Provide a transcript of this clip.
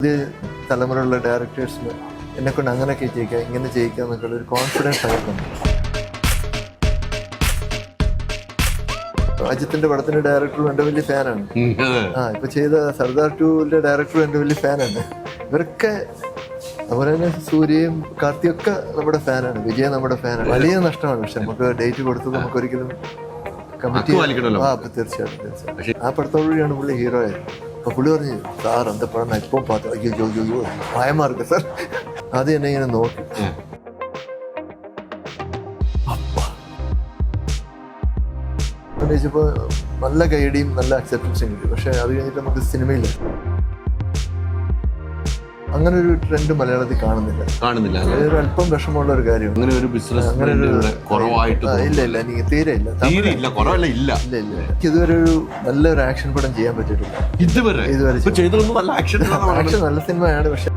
പുതിയ തലമുറയുള്ള ഡയറക്ടേഴ്സിന് എന്നെ കൊണ്ട് അങ്ങനെയൊക്കെ ചെയ്യിക്കാം, ഇങ്ങനെ ചെയ്യിക്കാം എന്നൊക്കെ ഒരു കോൺഫിഡൻസ് ആയിരുന്നു. അജിത്തിന്റെ പടത്തിന്റെ ഡയറക്ടറും എൻ്റെ വലിയ ഫാനാണ്. ഇപ്പൊ ചെയ്ത സർദാർ 2 ഡയറക്ടറും എൻ്റെ വലിയ ഫാനാണ്. ഇവരൊക്കെ അതുപോലെ തന്നെ സൂര്യയും കാർത്തിയൊക്കെ നമ്മുടെ ഫാനാണ്. വിജയ് നമ്മുടെ ഫാനാണ്. വലിയ നഷ്ടമാണ്. പക്ഷെ നമുക്ക് ഡേറ്റ് കൊടുത്തത് നമുക്ക് ഒരിക്കലും കമ്മിറ്റി തീർച്ചയായിട്ടും ആ പടത്തോടുകൂടിയാണ് പുള്ളി ഹീറോ ആയത്. അപ്പൊ പുള്ളി പറഞ്ഞു, സാർ എന്താ പടം ഇപ്പം പാത്തു, അയ്യോ ഭയമാർക്ക് സാർ. ആദ്യം എന്നെ ഇങ്ങനെ നോക്കി, ചോദിച്ചപ്പോ നല്ല ഗൈഡിയും നല്ല അക്സെപ്റ്റൻസും കിട്ടി. പക്ഷെ അത് കഴിഞ്ഞിട്ട് നമുക്ക് സിനിമയില്ല അങ്ങനെ ഒരു ട്രെൻഡ് മലയാളത്തിൽ കാണുന്നില്ല. അതൊരു അല്പം വിഷമമുള്ള ഒരു കാര്യം. അങ്ങനെ ഒരു ബിസിനസ് ഇല്ല എനിക്ക് തീരെ ഇല്ല. ഇതുവരെ ഒരു നല്ലൊരു ആക്ഷൻ പടം ചെയ്യാൻ പറ്റിയിട്ടില്ല. ഇതുവരെ ആക്ഷൻ നല്ല സിനിമയാണ്. പക്ഷെ